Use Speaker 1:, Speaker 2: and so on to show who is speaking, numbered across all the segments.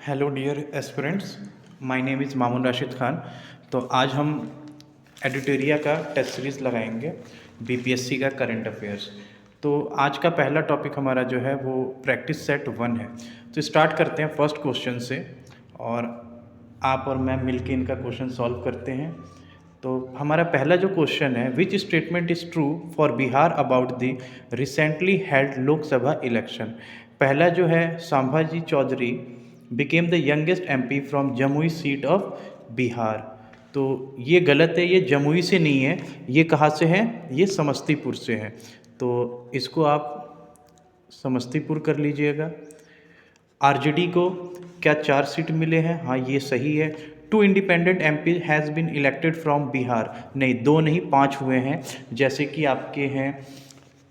Speaker 1: Hello dear aspirants, my name is Mamun Rashid Khan. तो आज हम एडिटोरिया का टेस्ट सीरीज़ लगाएंगे बीपीएससी का करंट अफेयर्स। तो आज का पहला टॉपिक हमारा जो है वो प्रैक्टिस सेट 1 है। तो स्टार्ट करते हैं फर्स्ट क्वेश्चन से और आप और मैं मिलके इनका क्वेश्चन सॉल्व करते हैं। तो हमारा पहला जो क्वेश्चन है, which statement is true for Bihar about the recently held Lok Sabha election. पहला जो है, Sambhaji Chaudhary became the youngest MP from Jamui seat of Bihar. तो ये गलत है, ये जमुई से नहीं है, ये कहाँ से है, ये समस्तीपुर से है। तो इसको आप समस्तीपुर कर लीजिएगा। आरजेडी को क्या 4 सीट मिले हैं? हाँ, ये सही है। 2 independent MP has been elected from Bihar. नहीं, 2 नहीं 5 हुए हैं। जैसे कि आपके हैं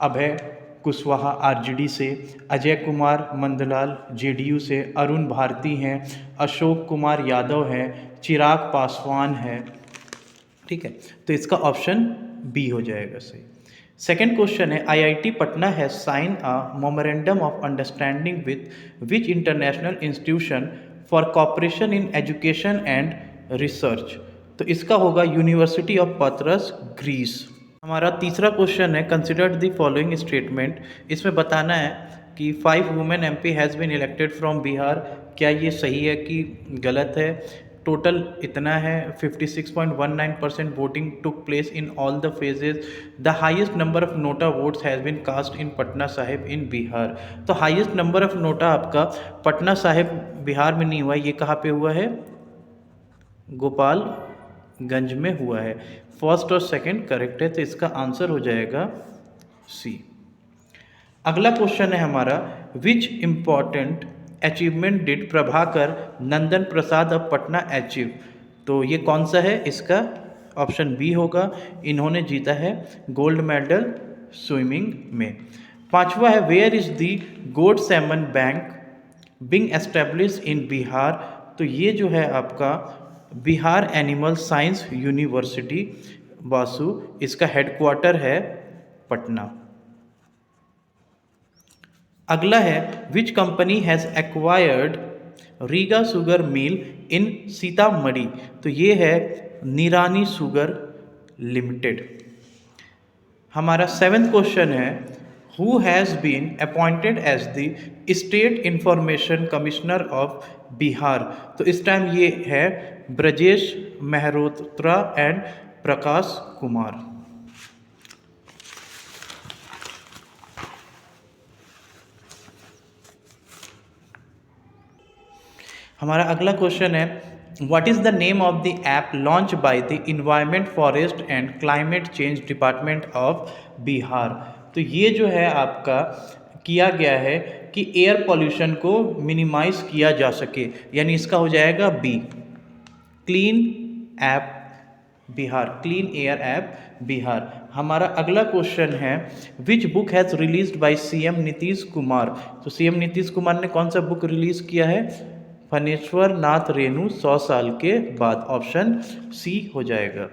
Speaker 1: अभय कुशवाहा आरजेडी से, अजय कुमार मंदलाल जेडीयू से, अरुण भारती हैं, अशोक कुमार यादव हैं, चिराग पासवान है। ठीक है, तो इसका ऑप्शन बी हो जाएगा सही। सेकेंड क्वेश्चन है, IIT Patna has sign a memorandum of understanding with which international institution for cooperation in education and research. तो इसका होगा यूनिवर्सिटी ऑफ पत्रस, ग्रीस। हमारा तीसरा क्वेश्चन है, कंसिडर द फॉलोइंग स्टेटमेंट। इसमें बताना है कि 5 women MP has been elected from Bihar. क्या ये सही है कि गलत है? टोटल इतना है, 56.19% voting took place in all the phases. The highest number of NOTA votes has been cast in Patna Sahib in Bihar. तो हाइएस्ट नंबर ऑफ नोटा आपका पटना साहिब बिहार में नहीं हुआ, ये कहाँ पे हुआ है? गोपालगंज में हुआ है। फर्स्ट और सेकंड करेक्ट है, तो इसका आंसर हो जाएगा सी। अगला क्वेश्चन है हमारा, which important achievement did Prabhakar Nandan Prasad of Patna achieve. तो ये कौन सा है? इसका ऑप्शन बी होगा। इन्होंने जीता है गोल्ड मेडल स्विमिंग में। पांचवा है, where is the goat semen bank being establish in Bihar. तो ये जो है आपका Bihar animal science university BASU, इसका हेडक्वार्टर है पटना। अगला है, which company has acquired Riga sugar mill in Sitamarhi. तो ये है निरानी शुगर लिमिटेड। हमारा 7th क्वेश्चन है, who has been appointed as the state information commissioner of Bihar. तो इस टाइम ये है ब्रजेश मेहरोत्रा एंड प्रकाश कुमार। हमारा अगला क्वेश्चन है, what is the name of the app launch by the environment forest and climate change department of Bihar. तो ये जो है आपका किया गया है कि एयर पॉल्यूशन को मिनिमाइज किया जा सके, यानी इसका हो जाएगा B, clean app Bihar, clean air app Bihar. हमारा अगला क्वेश्चन है, which book has released by CM Nitish Kumar. तो सीएम नीतीश कुमार ने कौन सा बुक रिलीज़ किया है? फणेश्वर नाथ रेणु 100 साल के बाद। ऑप्शन सी हो जाएगा।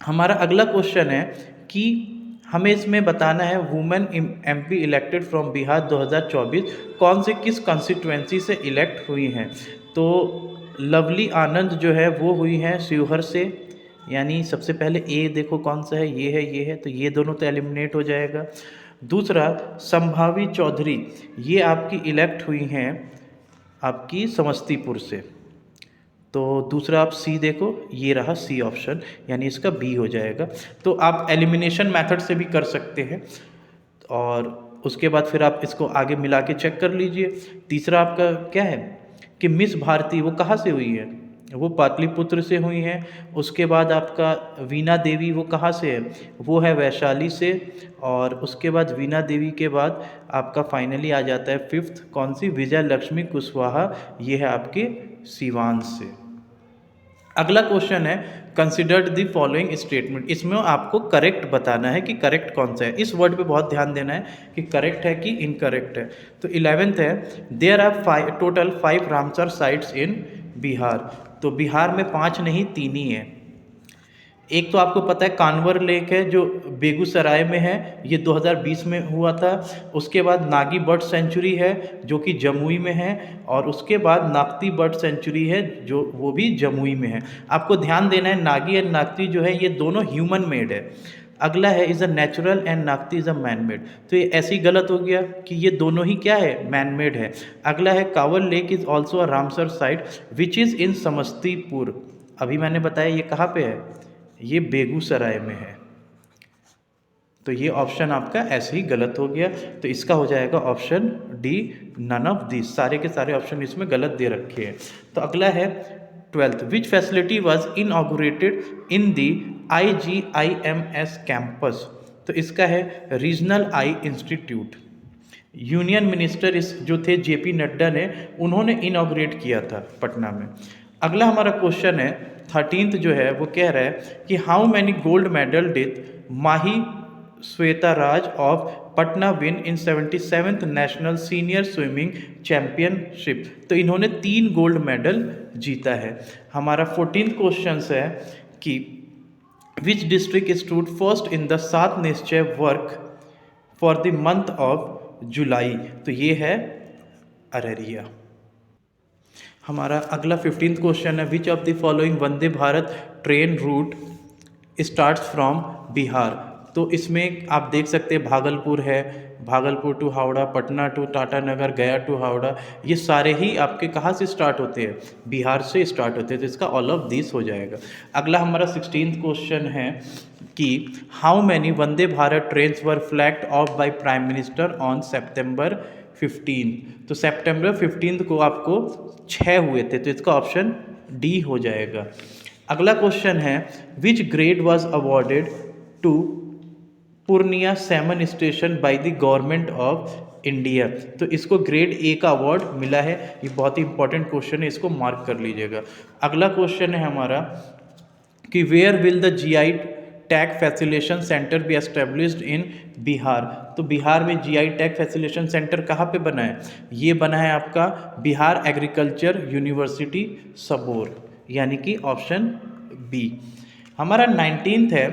Speaker 1: हमारा अगला क्वेश्चन है कि हमें इसमें बताना है, women MP elected from Bihar 2024 कौन से किस कॉन्स्टिट्यूएंसी से इलेक्ट हुई हैं। तो लवली आनंद जो है वो हुई हैं शिवहर से, यानी सबसे पहले ए देखो कौन सा है, ये है, ये है, तो ये दोनों तो एलिमिनेट हो जाएगा। दूसरा, संभावी चौधरी, ये आपकी इलेक्ट हुई हैं आपकी समस्तीपुर से। तो दूसरा आप सी देखो, ये रहा सी ऑप्शन, यानी इसका बी हो जाएगा। तो आप एलिमिनेशन मेथड से भी कर सकते हैं और उसके बाद फिर आप इसको आगे मिला के चेक कर लीजिए। तीसरा आपका क्या है कि मिस भारती वो कहाँ से हुई है? वो पाटलिपुत्र से हुई हैं। उसके बाद आपका वीना देवी, वो कहाँ से है? वो है वैशाली से। और उसके बाद वीना देवी के बाद आपका फाइनली आ जाता है 5th, कौन सी? विजय लक्ष्मी कुशवाहा, ये है आपके सिवान से। अगला क्वेश्चन है, कंसिडर्ड द फॉलोइंग स्टेटमेंट। इसमें आपको करेक्ट बताना है कि करेक्ट कौन सा है। इस वर्ड पे बहुत ध्यान देना है कि करेक्ट है कि इनकरेक्ट है। तो 11th है, there are total 5 Ramsar sites in Bihar. तो बिहार में 5 नहीं 3 ही है। एक तो आपको पता है कान्वर लेक है जो बेगूसराय में है, ये 2020 में हुआ था। उसके बाद नागी बर्ड सेंचुरी है जो कि जमुई में है, और उसके बाद नागती बर्ड सेंचुरी है जो वो भी जमुई में है। आपको ध्यान देना है नागी एंड नागती जो है ये दोनों ह्यूमन मेड है। अगला है इज़ अ नेचुरल एंड नागती इज़ अ मैन मेड, तो ये ऐसे ही गलत हो गया कि ये दोनों ही क्या है, मैन मेड है। अगला है Kanwar lake is also a Ramsar site which is in Samastipur. अभी मैंने बताया ये कहाँ पे है, ये बेगूसराय में है। तो ये ऑप्शन आपका ऐसे ही गलत हो गया, तो इसका हो जाएगा option D, none of this. सारे के सारे ऑप्शन इसमें गलत दे रखे हैं। तो अगला है 12th, which facility was inaugurated in the IGIMS campus. तो इसका है regional eye institute. Union minister इस जो थे JP नड्डा ने, उन्होंने इनॉग्रेट किया था पटना में। अगला हमारा क्वेश्चन है 13th जो है वो कह रहा है कि how many gold medal did Mahi Shweta Raj of Patna win in 77th national senior swimming championship. तो इन्होंने 3 गोल्ड मेडल जीता है। हमारा 14th क्वेश्चन है कि which district stood first in the 7 निश्चय work for the month of July. तो ये है अररिया। हमारा अगला 15th क्वेश्चन है विच of the following Vande Bharat train route starts from Bihar. तो इसमें आप देख सकते हैं भागलपुर है, भागलपुर टू हावड़ा, पटना टू टाटा नगर, गया टू हावड़ा, ये सारे ही आपके कहाँ से स्टार्ट होते हैं, बिहार से स्टार्ट होते हैं। तो इसका ऑल ऑफ दिस हो जाएगा। अगला हमारा 16th क्वेश्चन है कि how many Vande Bharat trains were flagged of by prime minister on September 15। तो September 15 को आपको 6 हुए थे, तो इसका ऑप्शन डी हो जाएगा। अगला क्वेश्चन है which grade was awarded to Purnia semen station by the government of India. तो इसको ग्रेड ए का अवार्ड मिला है। ये बहुत ही इंपॉर्टेंट क्वेश्चन है, इसको मार्क कर लीजिएगा। अगला क्वेश्चन है हमारा कि where will the GI tag facilitation centre be established in Bihar. तो बिहार में GI टैग फैसिलेशन सेंटर कहाँ पे बना है, ये बना है आपका बिहार एग्रीकल्चर यूनिवर्सिटी सबौर, यानी कि ऑप्शन बी। हमारा 19th है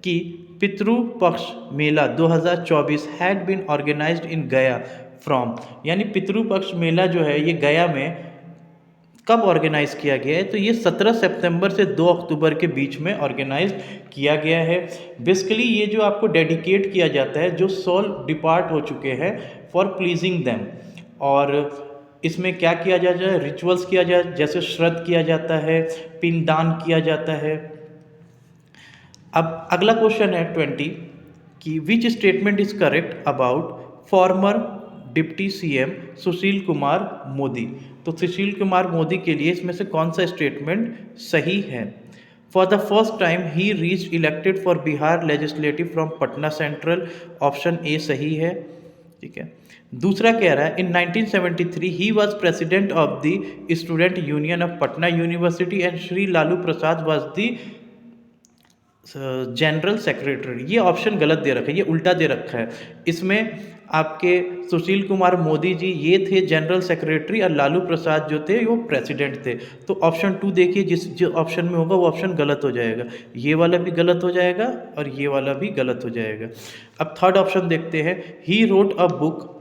Speaker 1: कि पितृ पक्ष मेला 2024 हैड बीन ऑर्गेनाइज्ड इन गया फ्रॉम। यानी पितृ पक्ष मेला जो है ये गया में कब ऑर्गेनाइज किया गया है, तो ये 17 सितंबर से 2 अक्टूबर के बीच में ऑर्गेनाइज किया गया है। बेसिकली ये जो आपको डेडिकेट किया जाता है जो सोल डिपार्ट हो चुके हैं फॉर प्लीजिंग देम, और इसमें क्या किया जाता है, रिचुअल्स किया जाए, जैसे श्राद्ध किया जाता है, पिंडदान किया जाता है। अब अगला क्वेश्चन है 20 कि which statement is correct about farmer deputy CM Sushil Kumar Modi. तो सुशील कुमार मोदी के लिए इसमें से कौन सा स्टेटमेंट सही है। For the first time he reach elected for Bihar legislative from Patna central, option A सही है। ठीक है। दूसरा कह रहा है इन 1973 he was president of the student union of Patna university and Shri Lalu Prasad was the general secretary. ये ऑप्शन गलत दे रखा है, ये उल्टा दे रखा है। इसमें आपके सुशील कुमार मोदी जी ये थे जनरल सेक्रेटरी और लालू प्रसाद जो थे वो प्रेसिडेंट थे। तो ऑप्शन 2 देखिए, जो ऑप्शन में होगा वो ऑप्शन गलत हो जाएगा। ये वाला भी गलत हो जाएगा और ये वाला भी गलत हो जाएगा। अब थर्ड ऑप्शन देखते हैं, he wrote a book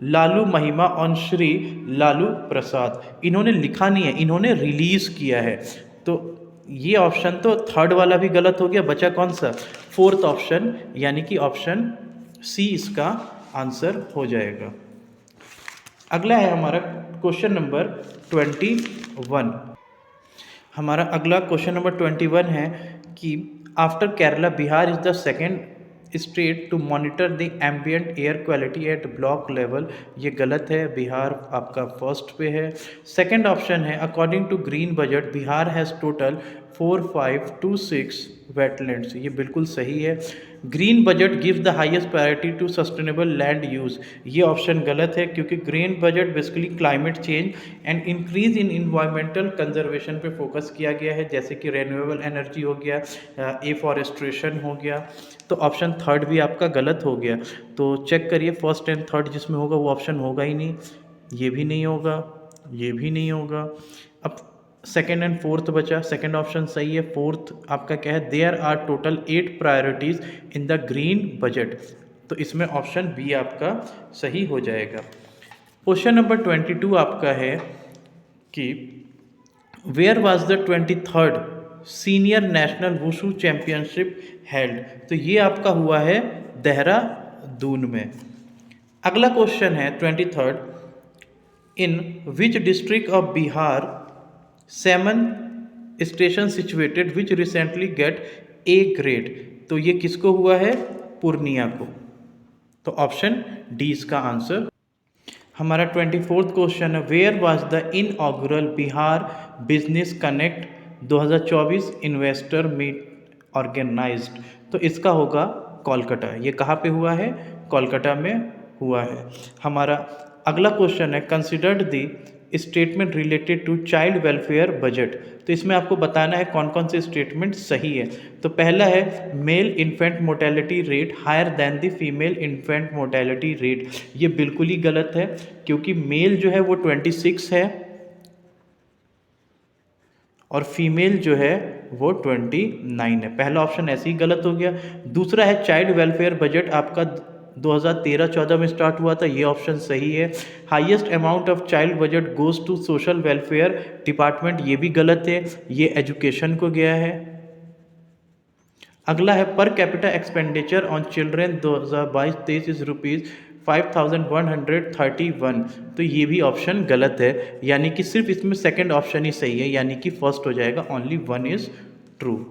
Speaker 1: Lalu महिमा ऑन श्री लालू प्रसाद। इन्होंने लिखा नहीं है, इन्होंने रिलीज किया है। तो ये ऑप्शन तो थर्ड वाला भी गलत हो गया, बचा कौन सा, फोर्थ ऑप्शन, यानी कि ऑप्शन सी इसका आंसर हो जाएगा। अगला है हमारा क्वेश्चन नंबर 21। हमारा अगला क्वेश्चन नंबर 21 है कि after Kerala Bihar is the second state to monitor the ambient air quality at block level. ये गलत है, बिहार आपका फर्स्ट पे है। सेकंड ऑप्शन है according to green budget Bihar has total 4526 wetlands. ये बिल्कुल सही है। Green budget gives the highest priority to sustainable land use. ये ऑप्शन गलत है क्योंकि green budget basically climate change and increase in environmental conservation पे फोकस किया गया है, जैसे कि रेन्यूएबल एनर्जी हो गया, एफॉरेस्ट्रेशन हो गया। तो ऑप्शन थर्ड भी आपका गलत हो गया। तो चेक करिए फर्स्ट एंड थर्ड जिसमें होगा वो ऑप्शन होगा ही नहीं, ये भी नहीं होगा, ये भी नहीं होगा। अब सेकेंड एंड फोर्थ बचा, सेकेंड ऑप्शन सही है। फोर्थ आपका क्या है, there are total 8 priorities in the green budget, तो इसमें ऑप्शन बी आपका सही हो जाएगा। क्वेश्चन नंबर 22 आपका है कि where was the 23rd senior national wushu championship held, तो ये आपका हुआ है देहरादून में। अगला क्वेश्चन है 23rd, in which district of Bihar seven station situated which recently gate A grade, तो ये किसको हुआ है, पूर्णिया को, तो ऑप्शन डी इसका आंसर। हमारा 24th क्वेश्चन है where was the inaugural Bihar business connect 2024 investor meet organized, तो इसका होगा कोलकाता, ये कहाँ पे हुआ है, कोलकाता में हुआ है। हमारा अगला क्वेश्चन है considered the statement related to child welfare budget, तो इसमें आपको बताना है कौन कौन से स्टेटमेंट सही है। तो पहला है male infant mortality rate higher than the female infant mortality rate, ये बिल्कुल ही गलत है, क्योंकि मेल जो है वो 26 है और फीमेल जो है वो 29 है, पहला ऑप्शन ऐसे ही गलत हो गया। दूसरा है चाइल्ड वेलफेयर बजट आपका 2013-14 में स्टार्ट हुआ था, ये ऑप्शन सही है। Highest amount of child budget goes to social welfare department, ये भी गलत है, ये एजुकेशन को गया है। अगला है per capita expenditure on children 2022-23 is ₹5131, तो ये भी ऑप्शन गलत है, यानी कि सिर्फ इसमें सेकंड ऑप्शन ही सही है, यानी कि फर्स्ट हो जाएगा, ओनली वन इज ट्रू।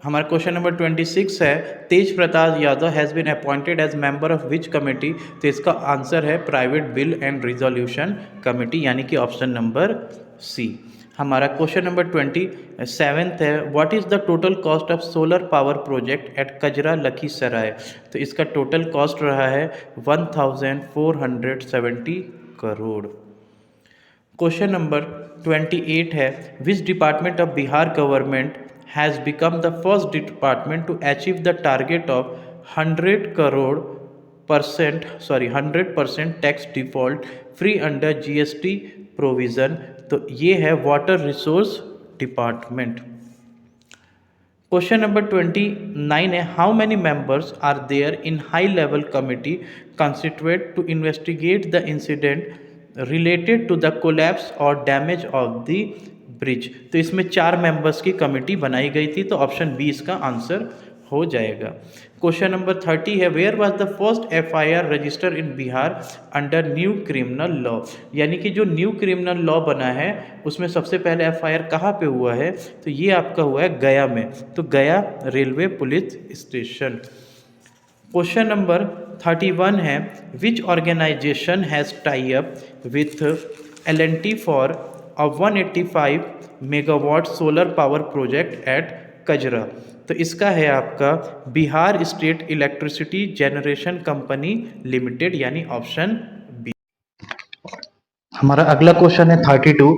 Speaker 1: हमारा क्वेश्चन नंबर 26 है Tej Pratap Yadav has been appointed as member of which committee, तो इसका आंसर है private bill and resolution committee, यानी कि ऑप्शन नंबर सी। हमारा क्वेश्चन नंबर 27 है what is the total cost of solar power project at Kajra Lakhisarai, तो इसका टोटल कॉस्ट रहा है 1470 करोड़। क्वेश्चन नंबर 28 है which department of Bihar government has become the first department to achieve the target of 100% tax default free under GST provision, तो ये है water resource department. Question number 29 है how many members are there in high level committee constituted to investigate the incident related to the collapse और damage of the bridge, तो इसमें 4 members की committee बनाई गई थी, तो ऑप्शन बी इसका आंसर हो जाएगा। क्वेश्चन नंबर 30 है where was the first FIR register in Bihar under new criminal law, यानी कि जो न्यू क्रिमिनल लॉ बना है उसमें सबसे पहले FIR कहाँ पे हुआ है, तो ये आपका हुआ है गया में, तो Gaya railway police station. Question number 31 है which organization has tie up with L&T for a 185 megawatt solar power project at Kajra, तो इसका है आपका Bihar state electricity generation company limited, यानी ऑप्शन बी। हमारा अगला क्वेश्चन है 32,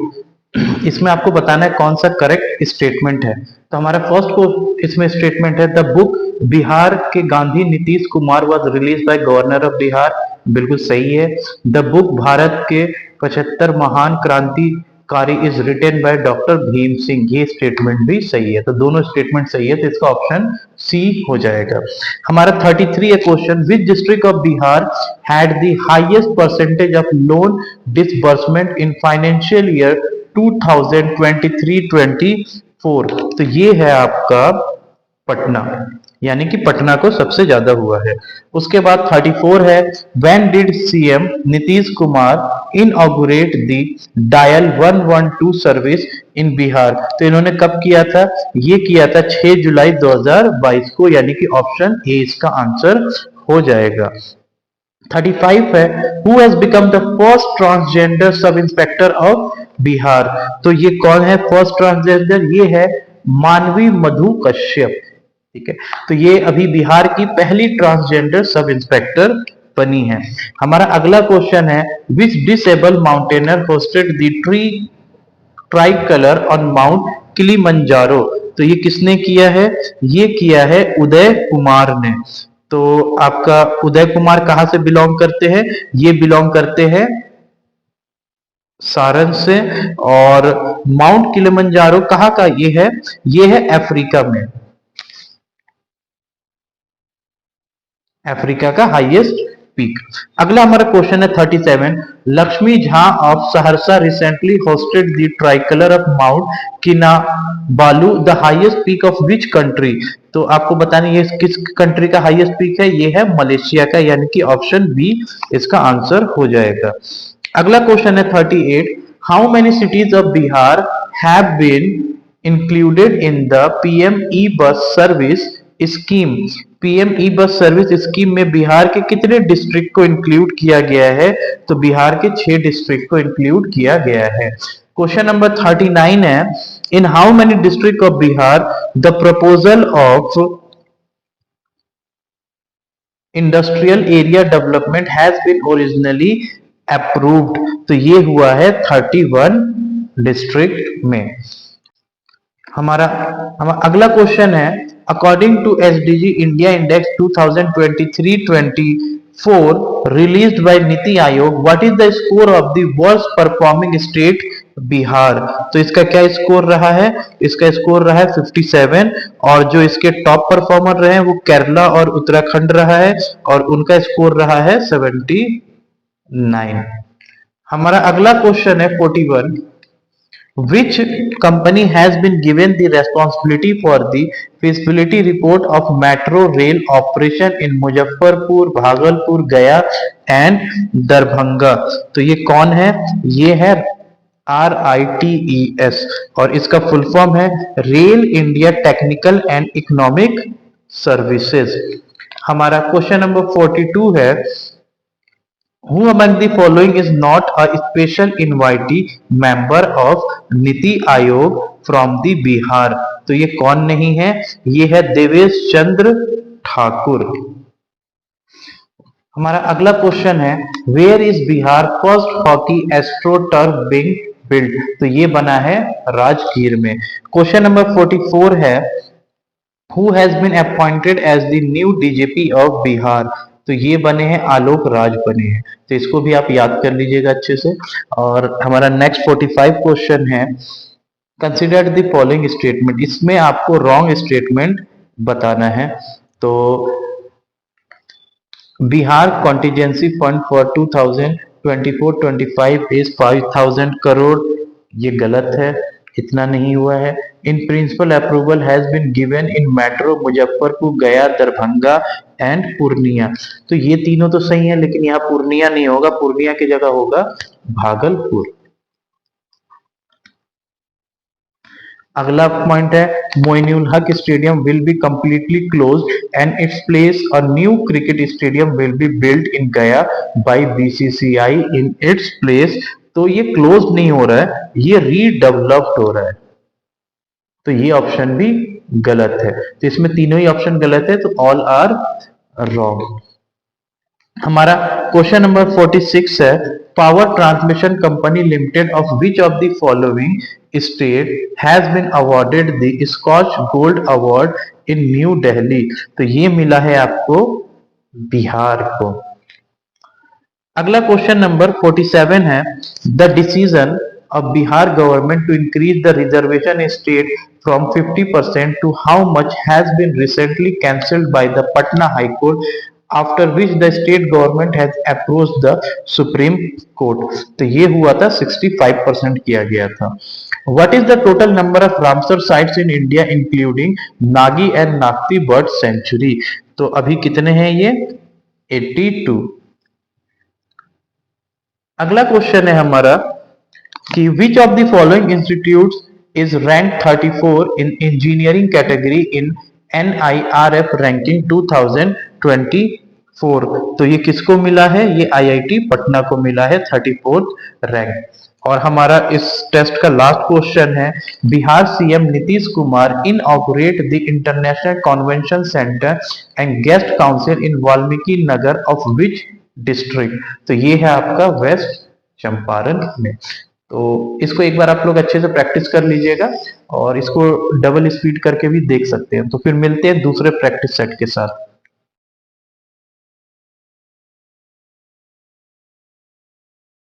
Speaker 1: इसमें आपको बताना है कौन सा करेक्ट स्टेटमेंट है। तो हमारा फर्स्ट को इसमें स्टेटमेंट है द बुक बिहार के Gandhi Nitish Kumar was release by governor of Bihar, बिल्कुल सही है। द बुक भारत के 75 महान क्रांतिकारी is written by doctor Bhim Singh, ये स्टेटमेंट भी सही है, तो दोनों स्टेटमेंट सही है, तो इसका ऑप्शन सी हो जाएगा। हमारा 33 है question which district of Bihar had the highest percentage of loan disbursement in financial year 2023-24, तो ये है आपका पटना, यानी कि पटना को सबसे ज्यादा हुआ है। उसके बाद 34 है when did CM Nitish Kumar inaugurate the dial 112 service in Bihar, तो इन्होंने कब किया था, ये किया था 6 जुलाई 2022 को, यानी कि ऑप्शन ए इसका आंसर हो जाएगा। 35 है who has become the first transgender sub inspector of Bihar, तो ये कौन है फर्स्ट ट्रांसजेंडर, ये है मानवी मधु कश्यप, ठीक है, तो ये अभी बिहार की पहली ट्रांसजेंडर सब इंस्पेक्टर बनी है। हमारा अगला क्वेश्चन है which disable mountaineer hoisted the tricolour on Mount Kilimanjaro, तो ये किसने किया है, ये किया है उदय कुमार ने। तो आपका उदय कुमार कहां से बिलोंग करते हैं, ये बिलोंग करते हैं सारन से। और माउंट किलिमंजारो कहाँ का ये है अफ्रीका में, अफ्रीका का हाईएस्ट पीक। अगला हमारा क्वेश्चन है 37। Lakshmi Jha of Saharsa recently hoisted the tricolour of Mount Kinabalu the highest peak of which country. तो आपको बताना ये किस कंट्री का हाईएस्ट पीक है, ये है मलेशिया का, यानी कि ऑप्शन बी इसका आंसर हो जाएगा। अगला क्वेश्चन है 38। How many cities of Bihar have been included in the PM e-bus service scheme. PM E bus service scheme में बिहार के कितने डिस्ट्रिक्ट को इंक्लूड किया गया है, तो बिहार के 6 डिस्ट्रिक्ट को इंक्लूड किया गया है। क्वेश्चन नंबर 39 है। In how many district of Bihar the proposal of industrial area development has been originally approved. तो ये हुआ है 31 डिस्ट्रिक्ट में। हमारा हमारा अगला क्वेश्चन है। According to SDG India index 2023-24 released by NITI Aayog, what is the score of the worst performing state Bihar. तो इसका क्या स्कोर रहा है, इसका स्कोर रहा है 57। और जो इसके टॉप परफॉर्मर रहे हैं वो केरला और उत्तराखंड रहा है, और उनका स्कोर रहा है 79। हमारा अगला क्वेश्चन है 41। Which company has been given the responsibility for the feasibility report of metro rail operation in Muzaffarpur, Bhagalpur, गया एंड दरभंगा। तो ये कौन है, ये है RITES, और इसका फुल फॉर्म है rail India technical and economic services. हमारा क्वेश्चन नंबर 42 है। Who among the following is not a special invitee member of NITI Aayog from the Bihar. तो ये कौन नहीं है, ये है देवेश चंद्र ठाकुर। हमारा अगला क्वेश्चन है। Where is Bihar first hockey astro turf being build. तो ये बना है राजगीर में। क्वेश्चन नंबर 44 है। Who has been appointed as the new DGP of Bihar. तो ये बने हैं आलोक राज बने हैं। तो इसको भी आप याद कर लीजिएगा अच्छे से। और हमारा नेक्स्ट 45 क्वेश्चन है। Consider the following statement. इसमें आपको रॉन्ग स्टेटमेंट बताना है। तो Bihar contingency fund for 2024-25 is 5000 crore. ये गलत है, इतना नहीं हुआ है। In principle approval has been given in metro Muzaffarpur, Gaya, Darbhanga and Purnia. तो ये तीनों तो सही है, लेकिन यहाँ पूर्णिया नहीं होगा, पूर्णिया की जगह होगा भागलपुर। अगला पॉइंट है। Moinul Haq stadium will be completely closed and its place a new cricket stadium will be built in Gaya by BCCI in its place. तो ये क्लोज नहीं हो रहा है, ये रीडेवलप्ड हो रहा है। तो ये ऑप्शन भी गलत है। तो इसमें तीनों ही ऑप्शन गलत है, तो ऑल आर रॉन्ग। हमारा क्वेश्चन नंबर 46 है। Power transmission company limited of which of the following state has been awarded the Skoch gold award in New Delhi. तो ये मिला है आपको बिहार को। अगला क्वेश्चन नंबर 47 है। The decision of Bihar government to increase the reservation state from 50% to how much has been recently cancelled by the Patna High Court, after which the state government has approached the Supreme Court। तो ये हुआ था 65% किया गया था। What is the total number of Ramsar sites in India including Nagi and Nagti Bird Sanctuary। तो अभी कितने हैं ये 82। अगला क्वेश्चन है हमारा कि which of the following institutes is ranked 34 in engineering category in NIRF ranking 2024। तो ये किसको मिला है, ये IIT पटना को मिला है 34th रैंक। और हमारा इस टेस्ट का लास्ट क्वेश्चन है। Bihar CM Nitish Kumar inaugurate the international convention centre and guest council in Valmiki Nagar of which district. तो ये है आपका वेस्ट चंपारण में। तो इसको एक बार आप लोग अच्छे से प्रैक्टिस कर लीजिएगा, और इसको डबल स्पीड करके भी देख सकते हैं। तो फिर मिलते हैं दूसरे प्रैक्टिस सेट के साथ।